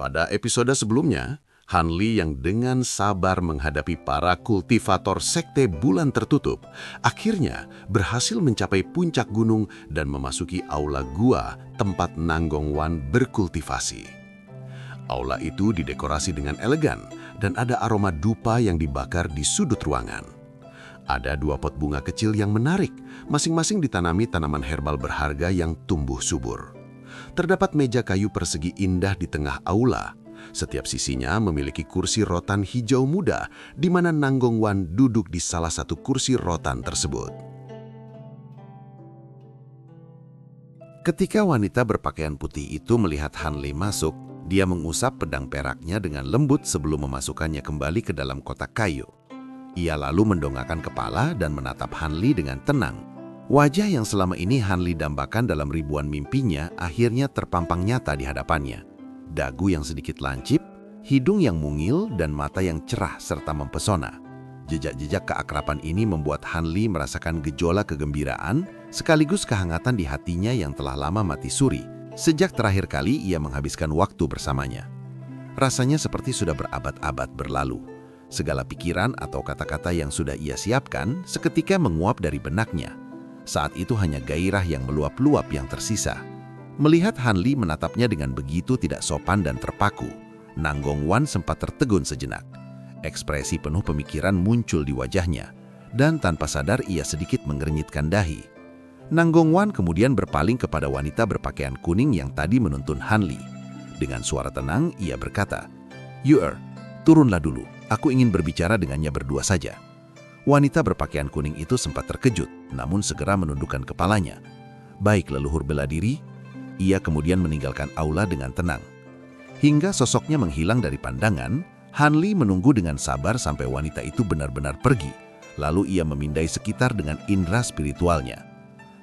Pada episode sebelumnya, Hanli yang dengan sabar menghadapi para kultivator sekte bulan tertutup, akhirnya berhasil mencapai puncak gunung dan memasuki aula gua tempat Nanggong Wan berkultivasi. Aula itu didekorasi dengan elegan dan ada aroma dupa yang dibakar di sudut ruangan. Ada 2 pot bunga kecil yang menarik, masing-masing ditanami tanaman herbal berharga yang tumbuh subur. Terdapat meja kayu persegi indah di tengah aula. Setiap sisinya memiliki kursi rotan hijau muda, di mana Nanggong Wan duduk di salah satu kursi rotan tersebut. Ketika wanita berpakaian putih itu melihat Hanli masuk, dia mengusap pedang peraknya dengan lembut sebelum memasukkannya kembali ke dalam kotak kayu. Ia lalu mendongakkan kepala dan menatap Hanli dengan tenang. Wajah yang selama ini Hanli dambakan dalam ribuan mimpinya akhirnya terpampang nyata di hadapannya. Dagu yang sedikit lancip, hidung yang mungil, dan mata yang cerah serta mempesona. Jejak-jejak keakraban ini membuat Hanli merasakan gejolak kegembiraan sekaligus kehangatan di hatinya yang telah lama mati suri sejak terakhir kali ia menghabiskan waktu bersamanya. Rasanya seperti sudah berabad-abad berlalu. Segala pikiran atau kata-kata yang sudah ia siapkan seketika menguap dari benaknya. Saat itu hanya gairah yang meluap-luap yang tersisa. Melihat Hanli menatapnya dengan begitu tidak sopan dan terpaku, Nanggong Wan sempat tertegun sejenak. Ekspresi penuh pemikiran muncul di wajahnya, dan tanpa sadar ia sedikit mengernyitkan dahi. Nanggong Wan kemudian berpaling kepada wanita berpakaian kuning yang tadi menuntun Hanli. Dengan suara tenang, ia berkata, "Yuer, turunlah dulu, aku ingin berbicara dengannya berdua saja." Wanita berpakaian kuning itu sempat terkejut, namun segera menundukkan kepalanya. "Baik, leluhur bela diri." Ia kemudian meninggalkan aula dengan tenang. Hingga sosoknya menghilang dari pandangan, Hanli menunggu dengan sabar sampai wanita itu benar-benar pergi. Lalu ia memindai sekitar dengan indera spiritualnya.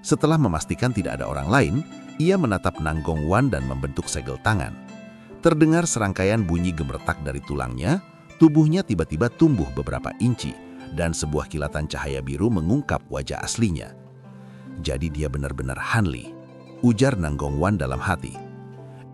Setelah memastikan tidak ada orang lain, ia menatap Nanggong Wan dan membentuk segel tangan. Terdengar serangkaian bunyi gemeretak dari tulangnya, tubuhnya tiba-tiba tumbuh beberapa inci, dan sebuah kilatan cahaya biru mengungkap wajah aslinya. Jadi dia benar-benar Hanli, ujar Nanggong Wan dalam hati.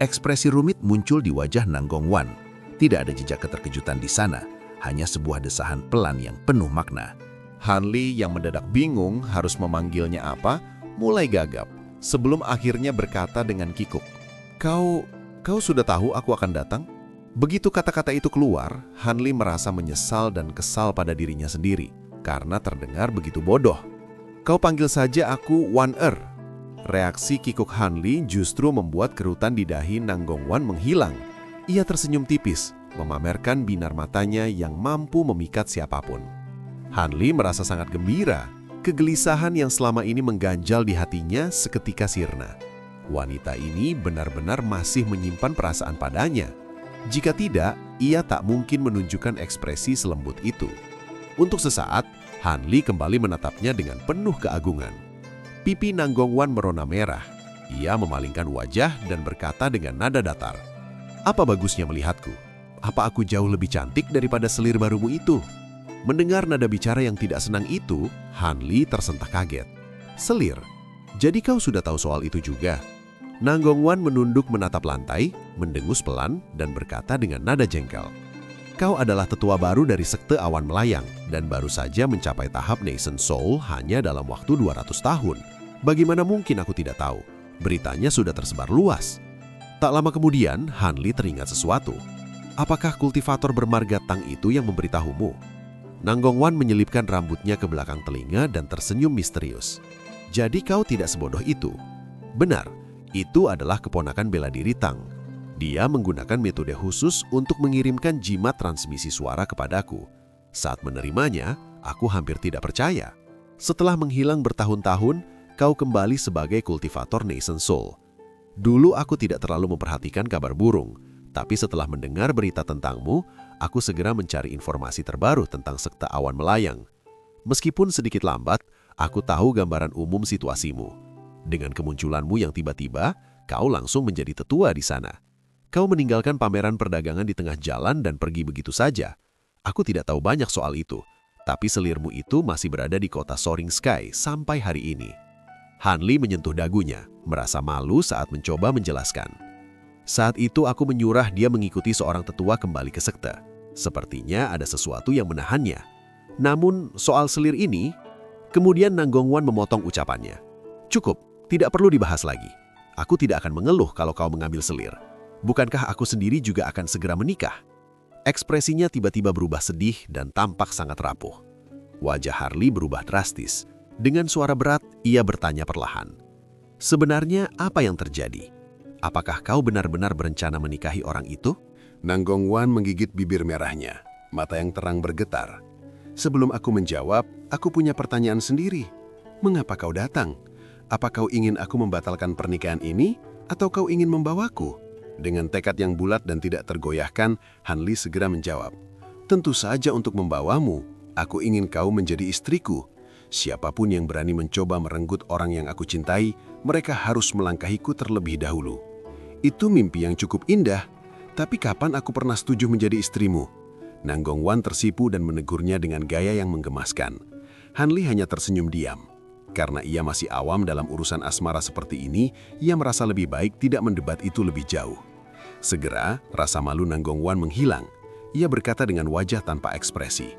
Ekspresi rumit muncul di wajah Nanggong Wan. Tidak ada jejak keterkejutan di sana, hanya sebuah desahan pelan yang penuh makna. Hanli yang mendadak bingung harus memanggilnya apa, mulai gagap, sebelum akhirnya berkata dengan kikuk, Kau sudah tahu aku akan datang?" Begitu kata-kata itu keluar, Hanli merasa menyesal dan kesal pada dirinya sendiri, karena terdengar begitu bodoh. "Kau panggil saja aku Wan-er." Reaksi kikuk Hanli justru membuat kerutan di dahi Nanggong Wan menghilang. Ia tersenyum tipis, memamerkan binar matanya yang mampu memikat siapapun. Hanli merasa sangat gembira. Kegelisahan yang selama ini mengganjal di hatinya seketika sirna. Wanita ini benar-benar masih menyimpan perasaan padanya. Jika tidak, ia tak mungkin menunjukkan ekspresi selembut itu. Untuk sesaat, Hanli kembali menatapnya dengan penuh keagungan. Pipi Nanggong Wan merona merah. Ia memalingkan wajah dan berkata dengan nada datar, "Apa bagusnya melihatku? Apa aku jauh lebih cantik daripada selir barumu itu?" Mendengar nada bicara yang tidak senang itu, Hanli tersentak kaget. "Selir? Jadi kau sudah tahu soal itu juga?" Nanggong Wan menunduk menatap lantai, mendengus pelan, dan berkata dengan nada jengkel, "Kau adalah tetua baru dari sekte awan melayang, dan baru saja mencapai tahap Nascent Soul hanya dalam waktu 200 tahun. Bagaimana mungkin aku tidak tahu? Beritanya sudah tersebar luas." Tak lama kemudian, Hanli teringat sesuatu. "Apakah kultivator bermarga Tang itu yang memberitahumu?" Nanggong Wan menyelipkan rambutnya ke belakang telinga dan tersenyum misterius. "Jadi kau tidak sebodoh itu?" "Benar, itu adalah keponakan bela diri Tang. Dia menggunakan metode khusus untuk mengirimkan jimat transmisi suara kepadaku. Saat menerimanya, aku hampir tidak percaya. Setelah menghilang bertahun-tahun, kau kembali sebagai kultivator Nascent Soul. Dulu aku tidak terlalu memperhatikan kabar burung, tapi setelah mendengar berita tentangmu, aku segera mencari informasi terbaru tentang sekte awan melayang. Meskipun sedikit lambat, aku tahu gambaran umum situasimu. Dengan kemunculanmu yang tiba-tiba, kau langsung menjadi tetua di sana. Kau meninggalkan pameran perdagangan di tengah jalan dan pergi begitu saja. Aku tidak tahu banyak soal itu, tapi selirmu itu masih berada di kota Soaring Sky sampai hari ini." Hanli menyentuh dagunya, merasa malu saat mencoba menjelaskan. Saat itu aku menyurah dia mengikuti seorang tetua kembali ke sekte. Sepertinya ada sesuatu yang menahannya. Namun soal selir ini, kemudian Nanggongwan memotong ucapannya. Cukup, tidak perlu dibahas lagi. Aku tidak akan mengeluh kalau kau mengambil selir. Bukankah aku sendiri juga akan segera menikah? Ekspresinya tiba-tiba berubah sedih dan tampak sangat rapuh. Wajah Harley berubah drastis. Dengan suara berat, ia bertanya perlahan. Sebenarnya apa yang terjadi? Apakah kau benar-benar berencana menikahi orang itu? Nanggongwan menggigit bibir merahnya, mata yang terang bergetar. Sebelum aku menjawab, aku punya pertanyaan sendiri. Mengapa kau datang? Apa kau ingin aku membatalkan pernikahan ini, atau kau ingin membawaku? Dengan tekad yang bulat dan tidak tergoyahkan, Hanli segera menjawab. Tentu saja untuk membawamu. Aku ingin kau menjadi istriku. Siapapun yang berani mencoba merenggut orang yang aku cintai, mereka harus melangkahiku terlebih dahulu. Itu mimpi yang cukup indah, tapi kapan aku pernah setuju menjadi istrimu? Nanggongwan tersipu dan menegurnya dengan gaya yang menggemaskan. Hanli hanya tersenyum diam. Karena ia masih awam dalam urusan asmara seperti ini, ia merasa lebih baik tidak mendebat itu lebih jauh. Segera, rasa malu Nanggongwan menghilang. Ia berkata dengan wajah tanpa ekspresi.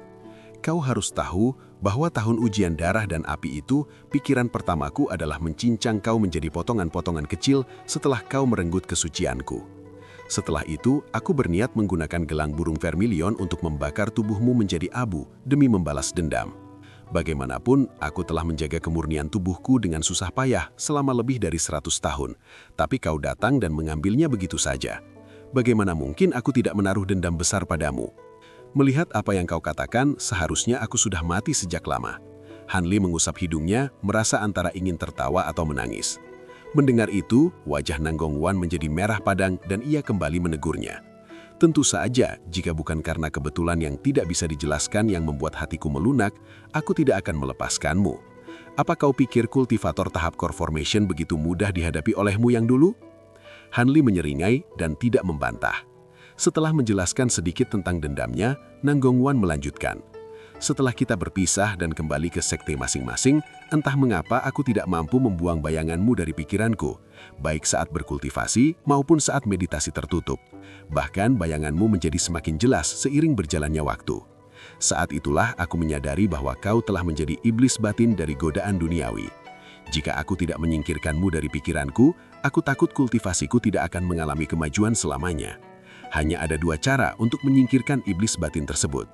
Kau harus tahu bahwa tahun ujian darah dan api itu, pikiran pertamaku adalah mencincang kau menjadi potongan-potongan kecil setelah kau merenggut kesucianku. Setelah itu, aku berniat menggunakan gelang burung vermilion untuk membakar tubuhmu menjadi abu demi membalas dendam. Bagaimanapun, aku telah menjaga kemurnian tubuhku dengan susah payah selama lebih dari 100 tahun, tapi kau datang dan mengambilnya begitu saja. Bagaimana mungkin aku tidak menaruh dendam besar padamu? Melihat apa yang kau katakan, seharusnya aku sudah mati sejak lama. Hanli mengusap hidungnya, merasa antara ingin tertawa atau menangis. Mendengar itu, wajah Nanggongwan menjadi merah padam dan ia kembali menegurnya. Tentu saja, jika bukan karena kebetulan yang tidak bisa dijelaskan yang membuat hatiku melunak, aku tidak akan melepaskanmu. Apa kau pikir kultivator tahap core formation begitu mudah dihadapi olehmu yang dulu? Hanli menyeringai dan tidak membantah. Setelah menjelaskan sedikit tentang dendamnya, Nanggongwan melanjutkan. Setelah kita berpisah dan kembali ke sekte masing-masing, entah mengapa aku tidak mampu membuang bayanganmu dari pikiranku, baik saat berkultivasi maupun saat meditasi tertutup. Bahkan bayanganmu menjadi semakin jelas seiring berjalannya waktu. Saat itulah aku menyadari bahwa kau telah menjadi iblis batin dari godaan duniawi. Jika aku tidak menyingkirkanmu dari pikiranku, aku takut kultivasiku tidak akan mengalami kemajuan selamanya. Hanya ada dua cara untuk menyingkirkan iblis batin tersebut.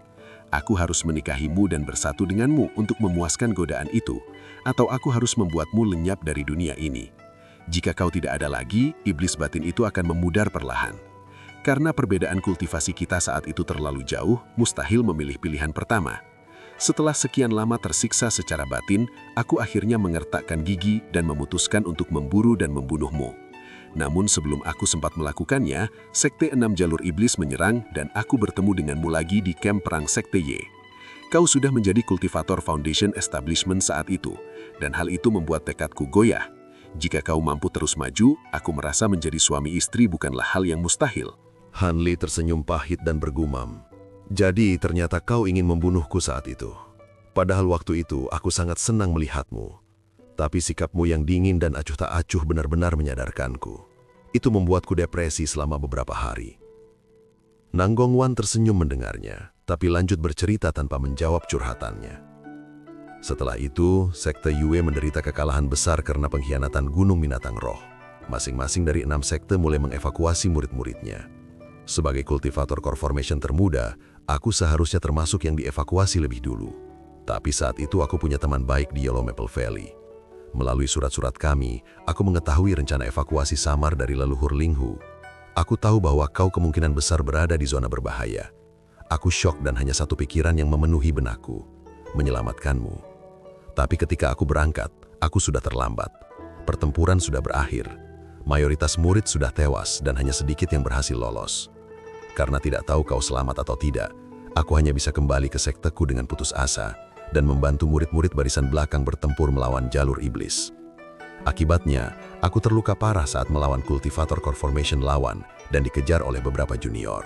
Aku harus menikahimu dan bersatu denganmu untuk memuaskan godaan itu, atau aku harus membuatmu lenyap dari dunia ini. Jika kau tidak ada lagi, iblis batin itu akan memudar perlahan. Karena perbedaan kultivasi kita saat itu terlalu jauh, mustahil memilih pilihan pertama. Setelah sekian lama tersiksa secara batin, aku akhirnya mengertakkan gigi dan memutuskan untuk memburu dan membunuhmu. Namun sebelum aku sempat melakukannya, Sekte 6 Jalur Iblis menyerang dan aku bertemu denganmu lagi di kamp perang Sekte Y. Kau sudah menjadi kultivator Foundation Establishment saat itu, dan hal itu membuat tekadku goyah. Jika kau mampu terus maju, aku merasa menjadi suami istri bukanlah hal yang mustahil. Hanli tersenyum pahit dan bergumam. Jadi ternyata kau ingin membunuhku saat itu. Padahal waktu itu aku sangat senang melihatmu. Tapi sikapmu yang dingin dan acuh tak acuh benar-benar menyadarkanku. Itu membuatku depresi selama beberapa hari. Nanggongwan tersenyum mendengarnya, tapi lanjut bercerita tanpa menjawab curhatannya. Setelah itu, Sekte Yue menderita kekalahan besar karena pengkhianatan Gunung Binatang Roh. Masing-masing dari 6 sekte mulai mengevakuasi murid-muridnya. Sebagai kultivator core formation termuda, aku seharusnya termasuk yang dievakuasi lebih dulu. Tapi saat itu aku punya teman baik di Yellow Maple Valley. Melalui surat-surat kami, aku mengetahui rencana evakuasi samar dari leluhur Linghu. Aku tahu bahwa kau kemungkinan besar berada di zona berbahaya. Aku syok dan hanya satu pikiran yang memenuhi benakku, menyelamatkanmu. Tapi ketika aku berangkat, aku sudah terlambat. Pertempuran sudah berakhir. Mayoritas murid sudah tewas dan hanya sedikit yang berhasil lolos. Karena tidak tahu kau selamat atau tidak, aku hanya bisa kembali ke sekteku dengan putus asa dan membantu murid-murid barisan belakang bertempur melawan jalur iblis. Akibatnya, aku terluka parah saat melawan kultivator core formation lawan dan dikejar oleh beberapa junior.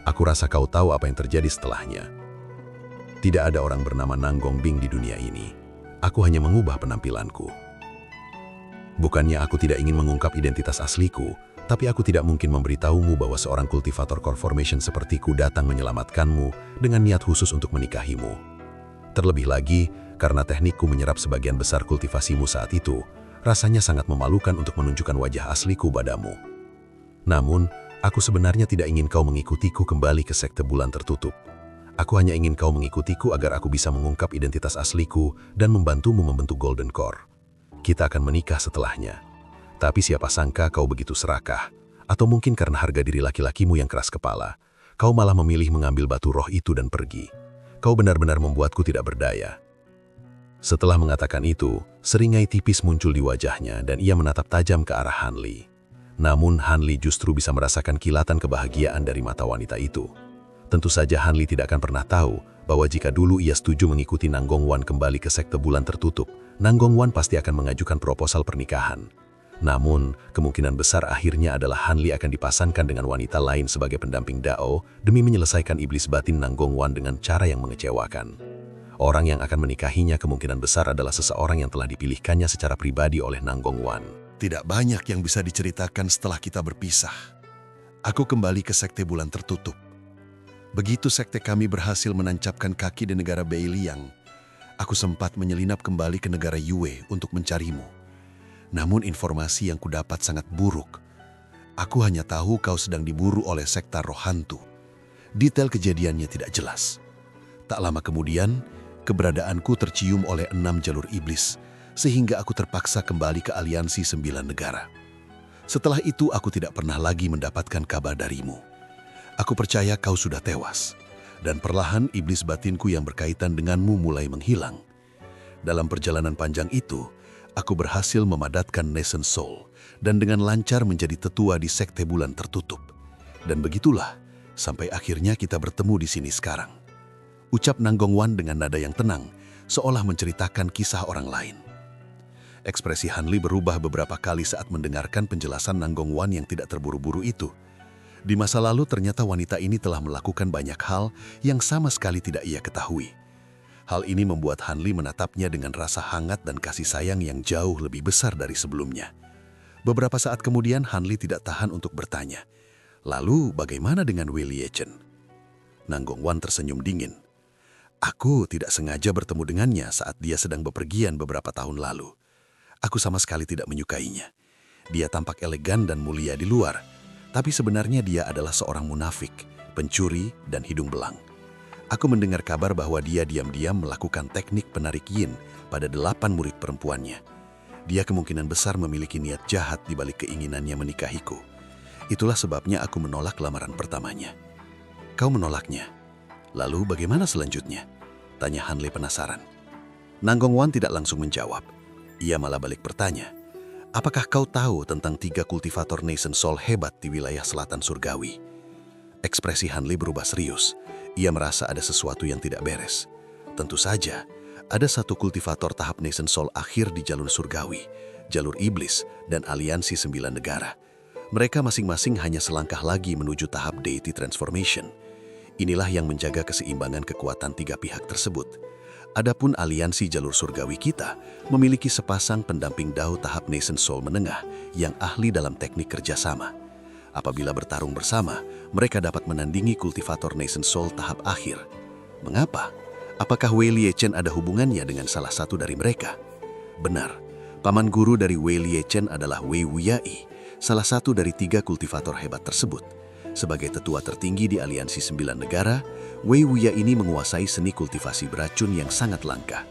Aku rasa kau tahu apa yang terjadi setelahnya. Tidak ada orang bernama Nanggongbing di dunia ini. Aku hanya mengubah penampilanku. Bukannya aku tidak ingin mengungkap identitas asliku, Tapi aku tidak mungkin memberitahumu bahwa seorang kultivator Core-Formation sepertiku datang menyelamatkanmu dengan niat khusus untuk menikahimu. Terlebih lagi, karena teknikku menyerap sebagian besar kultivasimu saat itu, rasanya sangat memalukan untuk menunjukkan wajah asliku padamu. Namun, aku sebenarnya tidak ingin kau mengikutiku kembali ke sekte bulan tertutup. Aku hanya ingin kau mengikutiku agar aku bisa mengungkap identitas asliku dan membantumu membentuk Golden Core. Kita akan menikah setelahnya. Tapi siapa sangka kau begitu serakah, atau mungkin karena harga diri laki-lakimu yang keras kepala, kau malah memilih mengambil batu roh itu dan pergi. Kau benar-benar membuatku tidak berdaya. Setelah mengatakan itu, seringai tipis muncul di wajahnya dan ia menatap tajam ke arah Hanli. Namun Hanli justru bisa merasakan kilatan kebahagiaan dari mata wanita itu. Tentu saja Hanli tidak akan pernah tahu bahwa jika dulu ia setuju mengikuti Nanggong Wan kembali ke sekte bulan tertutup, Nanggong Wan pasti akan mengajukan proposal pernikahan. Namun, kemungkinan besar akhirnya adalah Hanli akan dipasangkan dengan wanita lain sebagai pendamping Dao demi menyelesaikan iblis batin Nanggong Wan dengan cara yang mengecewakan. Orang yang akan menikahinya kemungkinan besar adalah seseorang yang telah dipilihkannya secara pribadi oleh Nanggong Wan. Tidak banyak yang bisa diceritakan setelah kita berpisah. Aku kembali ke sekte bulan tertutup. Begitu sekte kami berhasil menancapkan kaki di negara Beiliang, aku sempat menyelinap kembali ke negara Yue untuk mencarimu. Namun informasi yang kudapat sangat buruk. Aku hanya tahu kau sedang diburu oleh sekte roh hantu. Detail kejadiannya tidak jelas. Tak lama kemudian, keberadaanku tercium oleh 6 jalur iblis, sehingga aku terpaksa kembali ke aliansi 9 negara. Setelah itu aku tidak pernah lagi mendapatkan kabar darimu. Aku percaya kau sudah tewas, dan perlahan iblis batinku yang berkaitan denganmu mulai menghilang. Dalam perjalanan panjang itu, aku berhasil memadatkan Nation Soul dan dengan lancar menjadi tetua di sekte bulan tertutup. Dan begitulah, sampai akhirnya kita bertemu di sini sekarang. Ucap Nanggong Wan dengan nada yang tenang, seolah menceritakan kisah orang lain. Ekspresi Hanli berubah beberapa kali saat mendengarkan penjelasan Nanggong Wan yang tidak terburu-buru itu. Di masa lalu ternyata wanita ini telah melakukan banyak hal yang sama sekali tidak ia ketahui. Hal ini membuat Hanli menatapnya dengan rasa hangat dan kasih sayang yang jauh lebih besar dari sebelumnya. Beberapa saat kemudian Hanli tidak tahan untuk bertanya, "Lalu bagaimana dengan Wei Liechen?" Nanggong Wan tersenyum dingin. "Aku tidak sengaja bertemu dengannya saat dia sedang bepergian beberapa tahun lalu. Aku sama sekali tidak menyukainya. Dia tampak elegan dan mulia di luar, tapi sebenarnya dia adalah seorang munafik, pencuri, dan hidung belang. Aku mendengar kabar bahwa dia diam-diam melakukan teknik penarik yin pada 8 murid perempuannya. Dia kemungkinan besar memiliki niat jahat di balik keinginannya menikahiku. Itulah sebabnya aku menolak lamaran pertamanya." "Kau menolaknya? Lalu bagaimana selanjutnya?" tanya Hanli penasaran. Nanggong Wan tidak langsung menjawab. Ia malah balik bertanya, "Apakah kau tahu tentang 3 kultivator Nation Soul hebat di wilayah selatan surgawi?" Ekspresi Hanli berubah serius. Ia merasa ada sesuatu yang tidak beres. Tentu saja, ada satu kultivator tahap Nation Soul akhir di jalur surgawi, jalur iblis, dan aliansi 9 negara. Mereka masing-masing hanya selangkah lagi menuju tahap Deity Transformation. Inilah yang menjaga keseimbangan kekuatan 3 pihak tersebut. Adapun aliansi jalur surgawi kita memiliki sepasang pendamping Dao tahap Nation Soul menengah yang ahli dalam teknik kerjasama. Apabila bertarung bersama, mereka dapat menandingi kultivator Nation Soul tahap akhir. Mengapa? Apakah Wei Liechen ada hubungannya dengan salah satu dari mereka? Benar, paman guru dari Wei Liechen adalah Wei Wuyai, salah satu dari 3 kultivator hebat tersebut. Sebagai tetua tertinggi di aliansi 9 negara, Wei Wuyai ini menguasai seni kultivasi beracun yang sangat langka.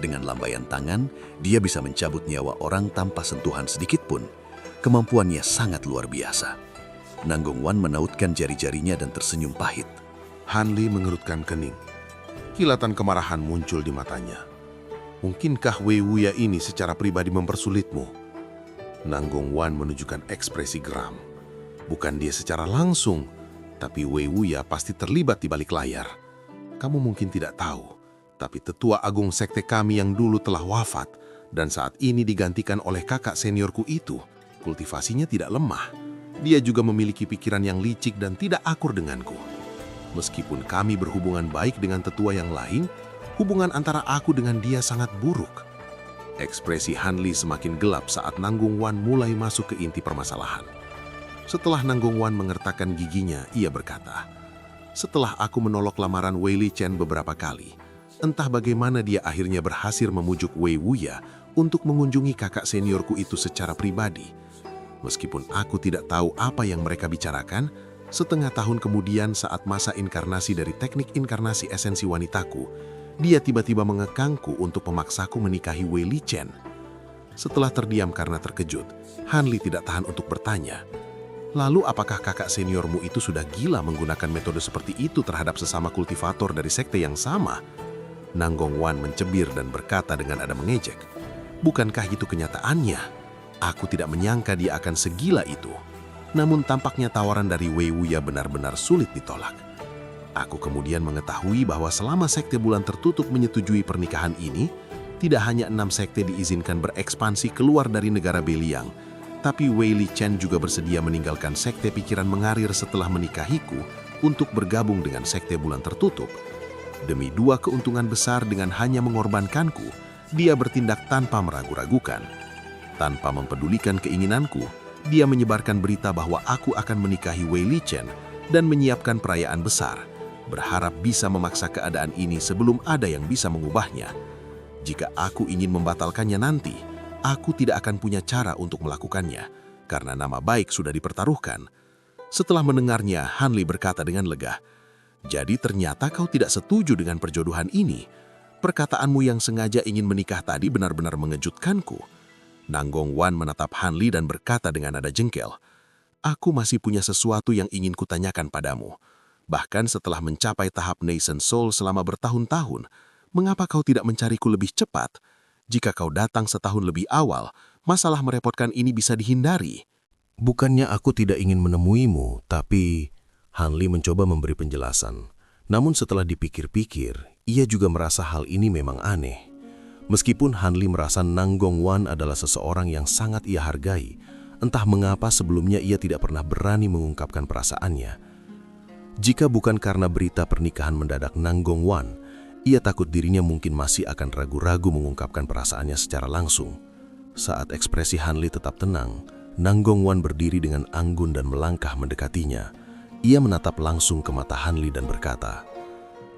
Dengan lambaian tangan, dia bisa mencabut nyawa orang tanpa sentuhan sedikit pun. Kemampuannya sangat luar biasa. Nanggong Wan menautkan jari-jarinya dan tersenyum pahit. Hanli mengerutkan kening. Kilatan kemarahan muncul di matanya. "Mungkinkah Wei Wuya ini secara pribadi mempersulitmu?" Nanggong Wan menunjukkan ekspresi geram. "Bukan dia secara langsung, tapi Wei Wuya pasti terlibat di balik layar. Kamu mungkin tidak tahu, tapi tetua agung sekte kami yang dulu telah wafat dan saat ini digantikan oleh kakak seniorku itu, kultivasinya tidak lemah. Dia juga memiliki pikiran yang licik dan tidak akur denganku. Meskipun kami berhubungan baik dengan tetua yang lain, hubungan antara aku dengan dia sangat buruk." Ekspresi Hanli semakin gelap saat Nanggong Wan mulai masuk ke inti permasalahan. Setelah Nanggong Wan mengertakkan giginya, ia berkata, "Setelah aku menolak lamaran Wei Li Chen beberapa kali, entah bagaimana dia akhirnya berhasil memujuk Wei Wuya untuk mengunjungi kakak seniorku itu secara pribadi. Meskipun aku tidak tahu apa yang mereka bicarakan, setengah tahun kemudian saat masa inkarnasi dari teknik inkarnasi esensi wanitaku, dia tiba-tiba mengekangku untuk memaksaku menikahi Wei Li Chen." Setelah terdiam karena terkejut, Han Li tidak tahan untuk bertanya, "Lalu apakah kakak seniormu itu sudah gila menggunakan metode seperti itu terhadap sesama kultivator dari sekte yang sama?" Nanggong Wan mencibir dan berkata dengan nada mengejek, "Bukankah itu kenyataannya? Aku tidak menyangka dia akan segila itu." Namun tampaknya tawaran dari Wei Wuya benar-benar sulit ditolak. Aku kemudian mengetahui bahwa selama sekte bulan tertutup menyetujui pernikahan ini, tidak hanya 6 sekte diizinkan berekspansi keluar dari negara Beliang, tapi Wei Li Chen juga bersedia meninggalkan sekte pikiran mengarir setelah menikahiku untuk bergabung dengan sekte bulan tertutup. Demi 2 keuntungan besar dengan hanya mengorbankanku, dia bertindak tanpa meragu-ragukan. Tanpa mempedulikan keinginanku, dia menyebarkan berita bahwa aku akan menikahi Wei Li Chen dan menyiapkan perayaan besar, berharap bisa memaksa keadaan ini sebelum ada yang bisa mengubahnya. Jika aku ingin membatalkannya nanti, aku tidak akan punya cara untuk melakukannya, karena nama baik sudah dipertaruhkan. Setelah mendengarnya, Han Li berkata dengan lega, "Jadi ternyata kau tidak setuju dengan perjodohan ini. Perkataanmu yang sengaja ingin menikah tadi benar-benar mengejutkanku." Nanggong Wan menatap Han Li dan berkata dengan nada jengkel, "Aku masih punya sesuatu yang ingin kutanyakan padamu. Bahkan setelah mencapai tahap Nascent Soul selama bertahun-tahun, mengapa kau tidak mencariku lebih cepat? Jika kau datang setahun lebih awal, masalah merepotkan ini bisa dihindari." Bukannya aku tidak ingin menemuimu, tapi Han Li mencoba memberi penjelasan. Namun setelah dipikir-pikir, ia juga merasa hal ini memang aneh. Meskipun Han Li merasa Nanggong Wan adalah seseorang yang sangat ia hargai, entah mengapa sebelumnya ia tidak pernah berani mengungkapkan perasaannya. Jika bukan karena berita pernikahan mendadak Nanggong Wan, ia takut dirinya mungkin masih akan ragu-ragu mengungkapkan perasaannya secara langsung. Saat ekspresi Han Li tetap tenang, Nanggong Wan berdiri dengan anggun dan melangkah mendekatinya. Ia menatap langsung ke mata Han Li dan berkata,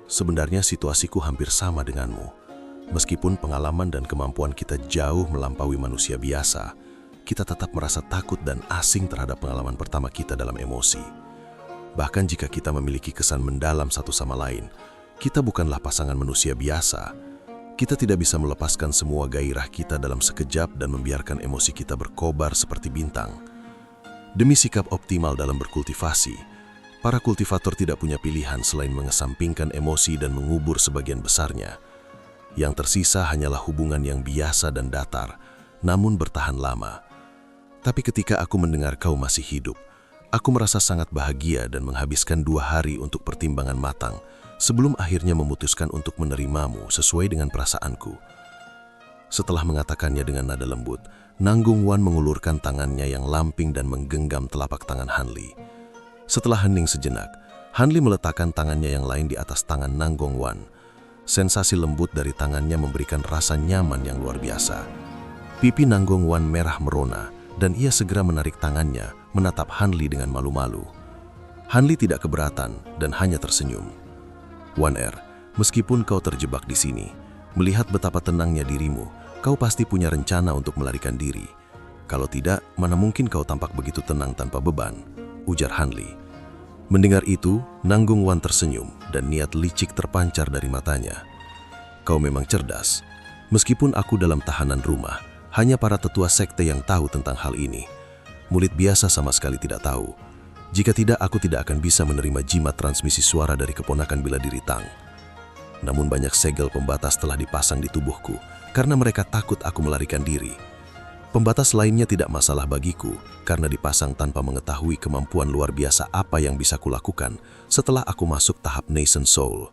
"Sebenarnya situasiku hampir sama denganmu. Meskipun pengalaman dan kemampuan kita jauh melampaui manusia biasa, kita tetap merasa takut dan asing terhadap pengalaman pertama kita dalam emosi. Bahkan jika kita memiliki kesan mendalam satu sama lain, kita bukanlah pasangan manusia biasa. Kita tidak bisa melepaskan semua gairah kita dalam sekejap dan membiarkan emosi kita berkobar seperti bintang. Demi sikap optimal dalam berkultivasi, para kultivator tidak punya pilihan selain mengesampingkan emosi dan mengubur sebagian besarnya. Yang tersisa hanyalah hubungan yang biasa dan datar, namun bertahan lama. Tapi ketika aku mendengar kau masih hidup, aku merasa sangat bahagia dan menghabiskan 2 hari untuk pertimbangan matang, sebelum akhirnya memutuskan untuk menerimamu sesuai dengan perasaanku." Setelah mengatakannya dengan nada lembut, Nanggong Wan mengulurkan tangannya yang lamping dan menggenggam telapak tangan Han Li. Setelah hening sejenak, Han Li meletakkan tangannya yang lain di atas tangan Nanggong Wan. Sensasi lembut dari tangannya memberikan rasa nyaman yang luar biasa. Pipi Nanggong Wan merah merona dan ia segera menarik tangannya, menatap Han Li dengan malu-malu. Han Li tidak keberatan dan hanya tersenyum. "Wan Er, meskipun kau terjebak di sini, melihat betapa tenangnya dirimu, kau pasti punya rencana untuk melarikan diri. Kalau tidak, mana mungkin kau tampak begitu tenang tanpa beban," ujar Han Li. Mendengar itu, Nanggong Wan tersenyum dan niat licik terpancar dari matanya. "Kau memang cerdas. Meskipun aku dalam tahanan rumah, hanya para tetua sekte yang tahu tentang hal ini. Murid biasa sama sekali tidak tahu. Jika tidak, aku tidak akan bisa menerima jimat transmisi suara dari keponakan bela diri Tang. Namun banyak segel pembatas telah dipasang di tubuhku karena mereka takut aku melarikan diri. Pembatas lainnya tidak masalah bagiku karena dipasang tanpa mengetahui kemampuan luar biasa apa yang bisa kulakukan setelah aku masuk tahap Nascent Soul.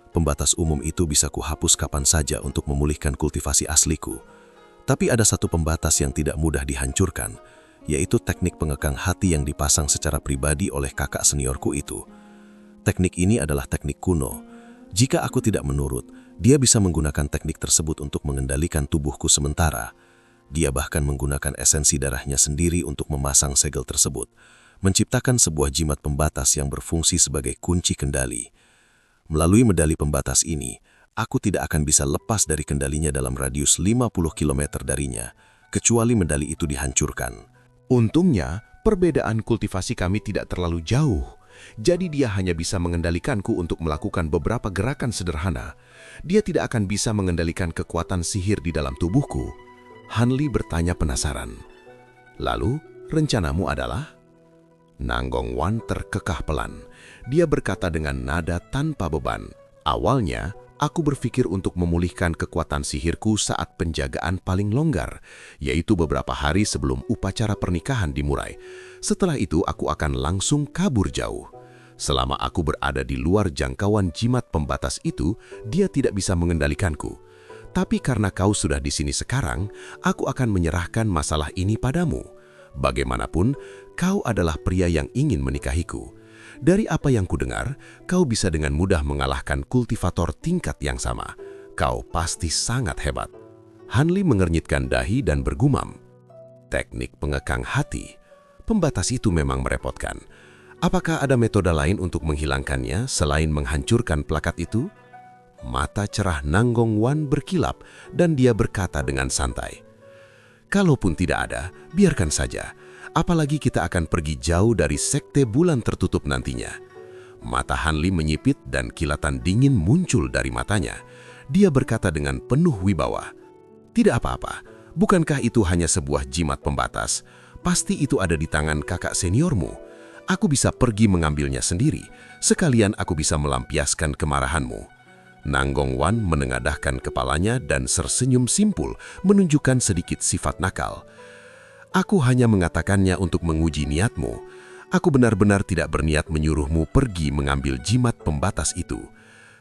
Pembatas umum itu bisa kuhapus kapan saja untuk memulihkan kultivasi asliku. Tapi ada satu pembatas yang tidak mudah dihancurkan, yaitu teknik pengekang hati yang dipasang secara pribadi oleh kakak seniorku itu. Teknik ini adalah teknik kuno. Jika aku tidak menurut, dia bisa menggunakan teknik tersebut untuk mengendalikan tubuhku sementara. Dia bahkan menggunakan esensi darahnya sendiri untuk memasang segel tersebut. menciptakan sebuah jimat pembatas yang berfungsi sebagai kunci kendali. Melalui medali pembatas ini, aku tidak akan bisa lepas dari kendalinya dalam radius 50 km darinya, kecuali medali itu dihancurkan. Untungnya, perbedaan kultivasi kami tidak terlalu jauh. Jadi dia hanya bisa mengendalikanku untuk melakukan beberapa gerakan sederhana. Dia tidak akan bisa mengendalikan kekuatan sihir di dalam tubuhku. Hanli bertanya penasaran. Lalu, rencanamu adalah? Nanggong Wan terkekah pelan. Dia berkata dengan nada tanpa beban. Awalnya, aku berpikir untuk memulihkan kekuatan sihirku saat penjagaan paling longgar, yaitu beberapa hari sebelum upacara pernikahan dimulai. Setelah itu, aku akan langsung kabur jauh. Selama aku berada di luar jangkauan jimat pembatas itu, dia tidak bisa mengendalikanku. Tapi karena kau sudah di sini sekarang, aku akan menyerahkan masalah ini padamu. Bagaimanapun, kau adalah pria yang ingin menikahiku. Dari apa yang kudengar, kau bisa dengan mudah mengalahkan kultivator tingkat yang sama. Kau pasti sangat hebat. Hanli mengernyitkan dahi dan bergumam. Teknik pengekang hati. Pembatas itu memang merepotkan. Apakah ada metode lain untuk menghilangkannya selain menghancurkan plakat itu? Mata cerah Nanggong Wan berkilap dan dia berkata dengan santai. Kalaupun tidak ada, biarkan saja. Apalagi kita akan pergi jauh dari sekte bulan tertutup nantinya. Mata Hanli menyipit dan kilatan dingin muncul dari matanya. Dia berkata dengan penuh wibawa. Tidak apa-apa, bukankah itu hanya sebuah jimat pembatas? Pasti itu ada di tangan kakak seniormu. Aku bisa pergi mengambilnya sendiri, sekalian aku bisa melampiaskan kemarahanmu. Nanggong Wan menengadahkan kepalanya dan tersenyum simpul menunjukkan sedikit sifat nakal. Aku hanya mengatakannya untuk menguji niatmu. Aku benar-benar tidak berniat menyuruhmu pergi mengambil jimat pembatas itu.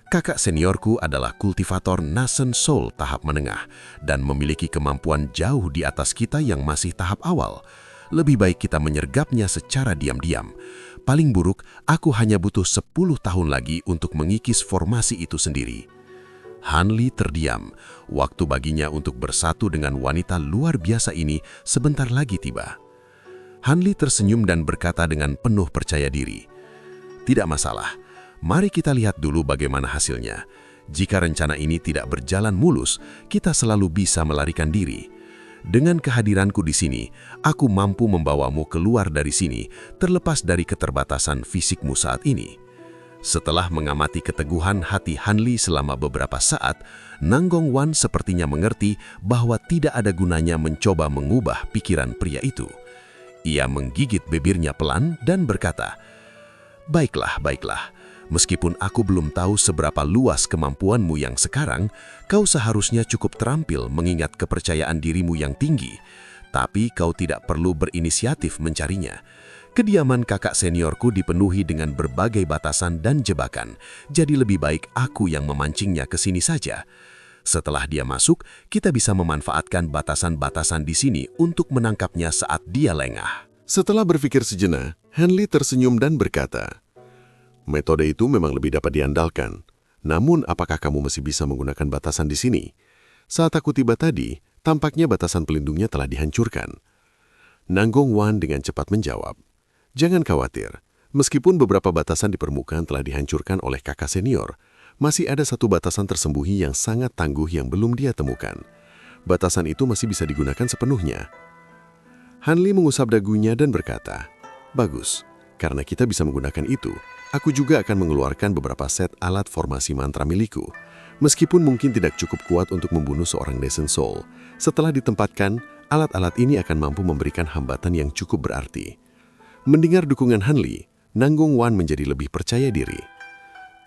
Kakak seniorku adalah kultivator Nasen Soul tahap menengah dan memiliki kemampuan jauh di atas kita yang masih tahap awal. Lebih baik kita menyergapnya secara diam-diam. Paling buruk, aku hanya butuh 10 tahun lagi untuk mengikis formasi itu sendiri. Hanli terdiam. Waktu baginya untuk bersatu dengan wanita luar biasa ini sebentar lagi tiba. Hanli tersenyum dan berkata dengan penuh percaya diri. Tidak masalah, mari kita lihat dulu bagaimana hasilnya. Jika rencana ini tidak berjalan mulus, kita selalu bisa melarikan diri. Dengan kehadiranku di sini, aku mampu membawamu keluar dari sini, terlepas dari keterbatasan fisikmu saat ini. Setelah mengamati keteguhan hati Hanli selama beberapa saat, Nanggong Wan sepertinya mengerti bahwa tidak ada gunanya mencoba mengubah pikiran pria itu. Ia menggigit bibirnya pelan dan berkata, "Baiklah, baiklah. Meskipun aku belum tahu seberapa luas kemampuanmu yang sekarang, kau seharusnya cukup terampil mengingat kepercayaan dirimu yang tinggi. Tapi kau tidak perlu berinisiatif mencarinya. Kediaman kakak seniorku dipenuhi dengan berbagai batasan dan jebakan, jadi lebih baik aku yang memancingnya ke sini saja. Setelah dia masuk, kita bisa memanfaatkan batasan-batasan di sini untuk menangkapnya saat dia lengah." Setelah berpikir sejenak, Hanli tersenyum dan berkata, "Metode itu memang lebih dapat diandalkan. Namun, apakah kamu masih bisa menggunakan batasan di sini? Saat aku tiba tadi, tampaknya batasan pelindungnya telah dihancurkan." Nanggong Wan dengan cepat menjawab, "Jangan khawatir. Meskipun beberapa batasan di permukaan telah dihancurkan oleh kakak senior, masih ada satu batasan tersembunyi yang sangat tangguh yang belum dia temukan. Batasan itu masih bisa digunakan sepenuhnya." Hanli mengusap dagunya dan berkata, "Bagus, karena kita bisa menggunakan itu. Aku juga akan mengeluarkan beberapa set alat formasi mantra milikku. Meskipun mungkin tidak cukup kuat untuk membunuh seorang Nasen Soul, setelah ditempatkan, alat-alat ini akan mampu memberikan hambatan yang cukup berarti." Mendengar dukungan Hanli, Nanggong Wan menjadi lebih percaya diri.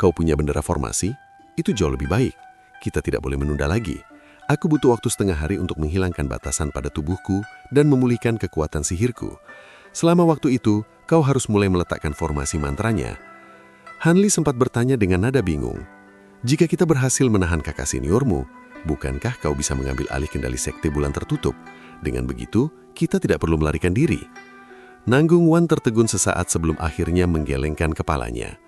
"Kau punya bendera formasi? Itu jauh lebih baik. Kita tidak boleh menunda lagi. Aku butuh waktu setengah hari untuk menghilangkan batasan pada tubuhku dan memulihkan kekuatan sihirku. Selama waktu itu, kau harus mulai meletakkan formasi mantranya." Hanli sempat bertanya dengan nada bingung, "Jika kita berhasil menahan kakak seniormu, bukankah kau bisa mengambil alih kendali sekte bulan tertutup? Dengan begitu, kita tidak perlu melarikan diri." Nanggong Wan tertegun sesaat sebelum akhirnya menggelengkan kepalanya.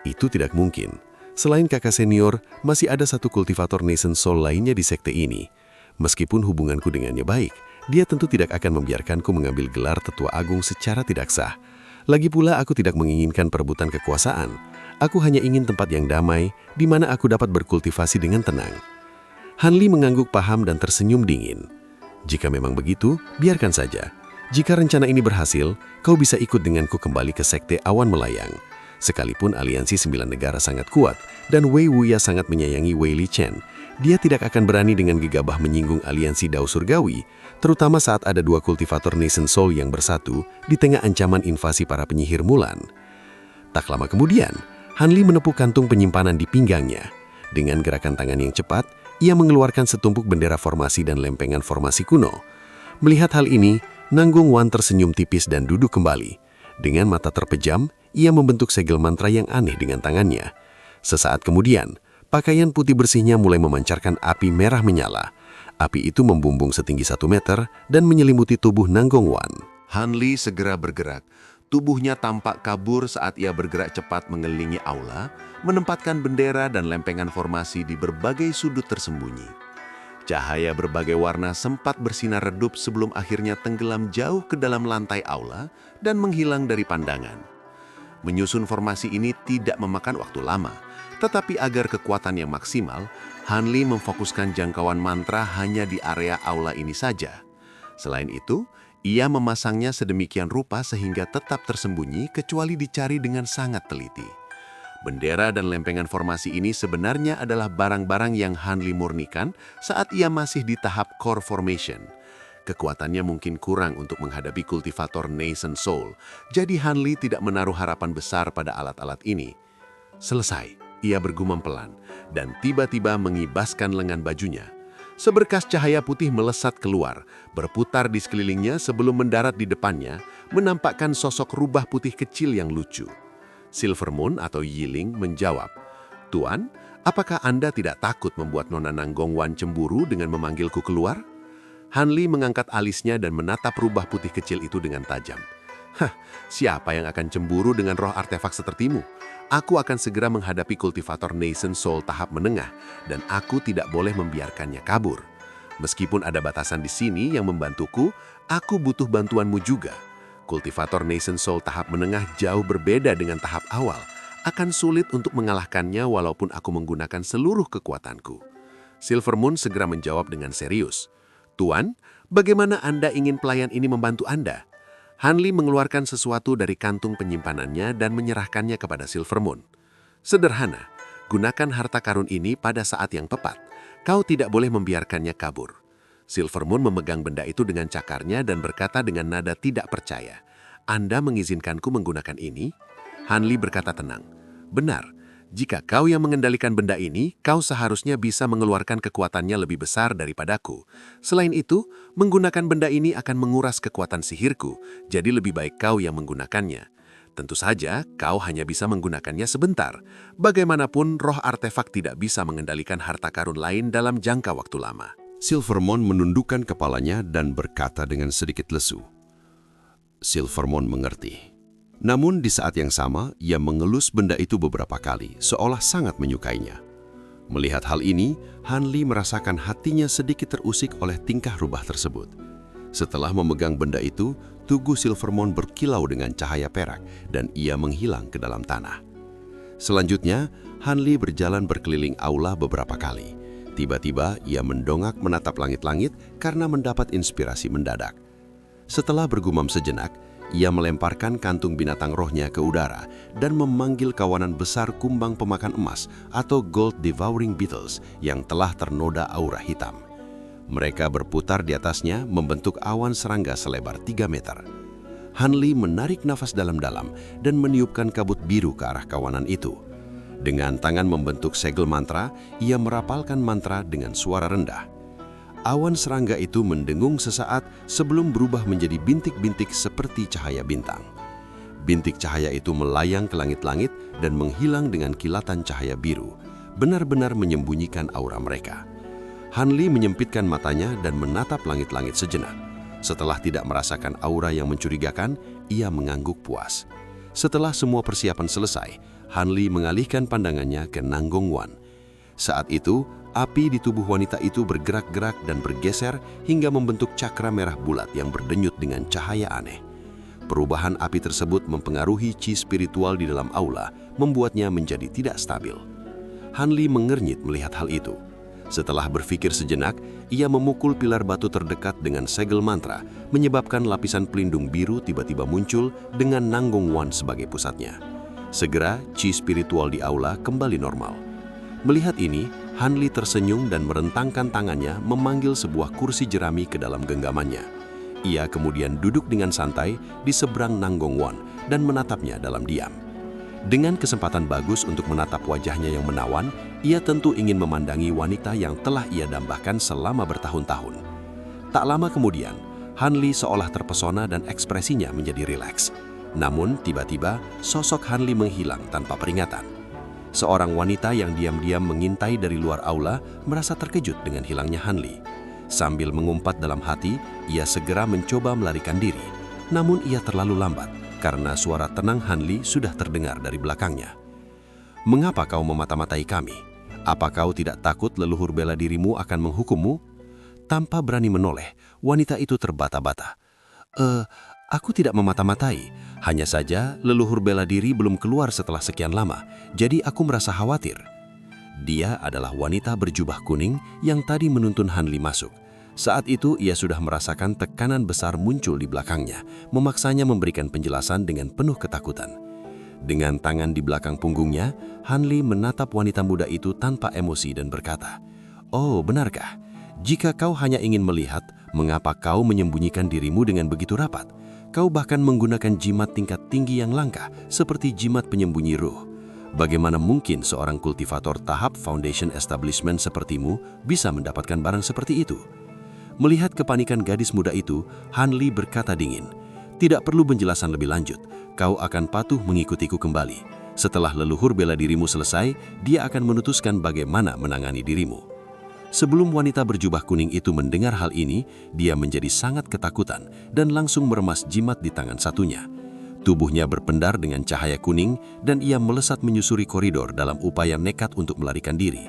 "Itu tidak mungkin. Selain kakak senior, masih ada satu kultivator Nasen Soul lainnya di sekte ini. Meskipun hubunganku dengannya baik, dia tentu tidak akan membiarkanku mengambil gelar tetua agung secara tidak sah. Lagi pula aku tidak menginginkan perebutan kekuasaan. Aku hanya ingin tempat yang damai, di mana aku dapat berkultivasi dengan tenang. Hanli mengangguk paham dan tersenyum dingin. Jika memang begitu, biarkan saja. Jika rencana ini berhasil, kau bisa ikut denganku kembali ke Sekte Awan Melayang. Sekalipun aliansi 9 negara sangat kuat, dan Wei Wuya sangat menyayangi Wei Li Chen, dia tidak akan berani dengan gegabah menyinggung aliansi Dao Surgawi, terutama saat ada 2 kultivator Nascent Soul yang bersatu di tengah ancaman invasi para penyihir Mulan. Tak lama kemudian, Hanli menepuk kantung penyimpanan di pinggangnya. Dengan gerakan tangan yang cepat, ia mengeluarkan setumpuk bendera formasi dan lempengan formasi kuno. Melihat hal ini, Nanggong Wan tersenyum tipis dan duduk kembali. Dengan mata terpejam, ia membentuk segel mantra yang aneh dengan tangannya. Sesaat kemudian, pakaian putih bersihnya mulai memancarkan api merah menyala. Api itu membumbung setinggi 1 meter dan menyelimuti tubuh Nanggong Wan. Hanli segera bergerak. Tubuhnya tampak kabur saat ia bergerak cepat mengelilingi aula, menempatkan bendera dan lempengan formasi di berbagai sudut tersembunyi. Cahaya berbagai warna sempat bersinar redup sebelum akhirnya tenggelam jauh ke dalam lantai aula dan menghilang dari pandangan. Menyusun formasi ini tidak memakan waktu lama, tetapi agar kekuatan yang maksimal, Hanli memfokuskan jangkauan mantra hanya di area aula ini saja. Selain itu, ia memasangnya sedemikian rupa sehingga tetap tersembunyi kecuali dicari dengan sangat teliti. Bendera dan lempengan formasi ini sebenarnya adalah barang-barang yang Hanli murnikan saat ia masih di tahap core formation. Kekuatannya mungkin kurang untuk menghadapi kultivator Nascent Soul, jadi Hanli tidak menaruh harapan besar pada alat-alat ini. Selesai, ia bergumam pelan, dan tiba-tiba mengibaskan lengan bajunya. Seberkas cahaya putih melesat keluar, berputar di sekelilingnya sebelum mendarat di depannya, menampakkan sosok rubah putih kecil yang lucu. Silvermoon atau Yiling menjawab, "Tuan, apakah Anda tidak takut membuat Nona Nanggong Wan cemburu dengan memanggilku keluar?" Hanli mengangkat alisnya dan menatap rubah putih kecil itu dengan tajam. "Hah, siapa yang akan cemburu dengan roh artefak sepertimu? Aku akan segera menghadapi kultivator Nascent Soul tahap menengah, dan aku tidak boleh membiarkannya kabur. Meskipun ada batasan di sini yang membantuku, aku butuh bantuanmu juga. Kultivator Nascent Soul tahap menengah jauh berbeda dengan tahap awal. Akan sulit untuk mengalahkannya walaupun aku menggunakan seluruh kekuatanku." Silvermoon segera menjawab dengan serius, "Tuan, bagaimana Anda ingin pelayan ini membantu Anda?" Hanli mengeluarkan sesuatu dari kantung penyimpanannya dan menyerahkannya kepada Silvermoon. "Sederhana, gunakan harta karun ini pada saat yang tepat. Kau tidak boleh membiarkannya kabur." Silvermoon memegang benda itu dengan cakarnya dan berkata dengan nada tidak percaya, "Anda mengizinkanku menggunakan ini?" Hanli berkata tenang, "Benar. Jika kau yang mengendalikan benda ini, kau seharusnya bisa mengeluarkan kekuatannya lebih besar daripadaku. Selain itu, menggunakan benda ini akan menguras kekuatan sihirku, jadi lebih baik kau yang menggunakannya. Tentu saja, kau hanya bisa menggunakannya sebentar. Bagaimanapun, roh artefak tidak bisa mengendalikan harta karun lain dalam jangka waktu lama." Silvermoon menundukkan kepalanya dan berkata dengan sedikit lesu. Silvermoon mengerti. Namun di saat yang sama, ia mengelus benda itu beberapa kali, seolah sangat menyukainya. Melihat hal ini, Hanli merasakan hatinya sedikit terusik oleh tingkah rubah tersebut. Setelah memegang benda itu, tubuh Silvermoon berkilau dengan cahaya perak dan ia menghilang ke dalam tanah. Selanjutnya, Hanli berjalan berkeliling aula beberapa kali. Tiba-tiba, ia mendongak menatap langit-langit karena mendapat inspirasi mendadak. Setelah bergumam sejenak, ia melemparkan kantung binatang rohnya ke udara dan memanggil kawanan besar kumbang pemakan emas atau Gold Devouring Beetles yang telah ternoda aura hitam. Mereka berputar di atasnya membentuk awan serangga selebar 3 meter. Hanli menarik nafas dalam-dalam dan meniupkan kabut biru ke arah kawanan itu. Dengan tangan membentuk segel mantra, ia merapalkan mantra dengan suara rendah. Awan serangga itu mendengung sesaat sebelum berubah menjadi bintik-bintik seperti cahaya bintang. Bintik cahaya itu melayang ke langit-langit dan menghilang dengan kilatan cahaya biru, benar-benar menyembunyikan aura mereka. Hanli menyempitkan matanya dan menatap langit-langit sejenak. Setelah tidak merasakan aura yang mencurigakan, ia mengangguk puas. Setelah semua persiapan selesai, Hanli mengalihkan pandangannya ke Nanggong Wan. Saat itu, api di tubuh wanita itu bergerak-gerak dan bergeser hingga membentuk cakra merah bulat yang berdenyut dengan cahaya aneh. Perubahan api tersebut mempengaruhi chi spiritual di dalam aula, membuatnya menjadi tidak stabil. Hanli mengernyit melihat hal itu. Setelah berpikir sejenak, ia memukul pilar batu terdekat dengan segel mantra, menyebabkan lapisan pelindung biru tiba-tiba muncul dengan Nanggong Wan sebagai pusatnya. Segera, chi spiritual di aula kembali normal. Melihat ini, Hanli tersenyum dan merentangkan tangannya memanggil sebuah kursi jerami ke dalam genggamannya. Ia kemudian duduk dengan santai di seberang Nanggong Wan dan menatapnya dalam diam. Dengan kesempatan bagus untuk menatap wajahnya yang menawan, ia tentu ingin memandangi wanita yang telah ia dambakan selama bertahun-tahun. Tak lama kemudian, Hanli seolah terpesona dan ekspresinya menjadi rileks. Namun, tiba-tiba, sosok Hanli menghilang tanpa peringatan. Seorang wanita yang diam-diam mengintai dari luar aula merasa terkejut dengan hilangnya Hanli. Sambil mengumpat dalam hati, ia segera mencoba melarikan diri. Namun ia terlalu lambat, karena suara tenang Hanli sudah terdengar dari belakangnya. "Mengapa kau memata-matai kami? Apa kau tidak takut leluhur bela dirimu akan menghukummu?" Tanpa berani menoleh, wanita itu terbata-bata. Aku tidak memata-matai. Hanya saja leluhur bela diri belum keluar setelah sekian lama, jadi aku merasa khawatir." Dia adalah wanita berjubah kuning yang tadi menuntun Hanli masuk. Saat itu ia sudah merasakan tekanan besar muncul di belakangnya, memaksanya memberikan penjelasan dengan penuh ketakutan. Dengan tangan di belakang punggungnya, Hanli menatap wanita muda itu tanpa emosi dan berkata, "Oh, benarkah? Jika kau hanya ingin melihat, mengapa kau menyembunyikan dirimu dengan begitu rapat? Kau bahkan menggunakan jimat tingkat tinggi yang langka, seperti jimat penyembunyi ruh. Bagaimana mungkin seorang kultivator tahap foundation establishment sepertimu bisa mendapatkan barang seperti itu?" Melihat kepanikan gadis muda itu, Hanli berkata dingin, "Tidak perlu penjelasan lebih lanjut, kau akan patuh mengikutiku kembali. Setelah leluhur bela dirimu selesai, dia akan memutuskan bagaimana menangani dirimu." Sebelum wanita berjubah kuning itu mendengar hal ini, dia menjadi sangat ketakutan dan langsung meremas jimat di tangan satunya. Tubuhnya berpendar dengan cahaya kuning dan ia melesat menyusuri koridor dalam upaya nekat untuk melarikan diri.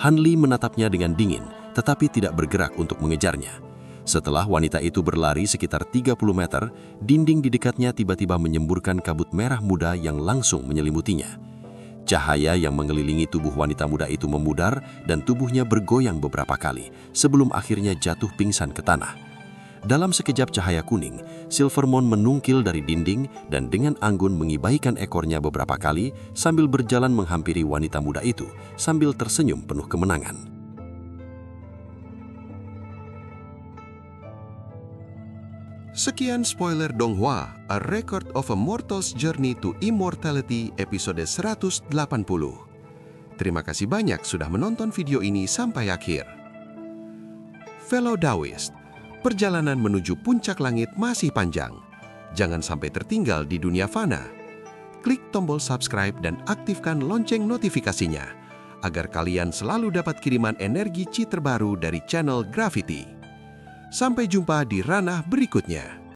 Hanli menatapnya dengan dingin, tetapi tidak bergerak untuk mengejarnya. Setelah wanita itu berlari sekitar 30 meter, dinding di dekatnya tiba-tiba menyemburkan kabut merah muda yang langsung menyelimutinya. Cahaya yang mengelilingi tubuh wanita muda itu memudar dan tubuhnya bergoyang beberapa kali sebelum akhirnya jatuh pingsan ke tanah. Dalam sekejap cahaya kuning, Silvermon menungkil dari dinding dan dengan anggun mengibaikan ekornya beberapa kali sambil berjalan menghampiri wanita muda itu sambil tersenyum penuh kemenangan. Sekian spoiler Donghua, A Record of a Mortal's Journey to Immortality episode 180. Terima kasih banyak sudah menonton video ini sampai akhir. Fellow Taoist, perjalanan menuju puncak langit masih panjang. Jangan sampai tertinggal di dunia fana. Klik tombol subscribe dan aktifkan lonceng notifikasinya agar kalian selalu dapat kiriman energi chi terbaru dari channel Gravity. Sampai jumpa di ranah berikutnya.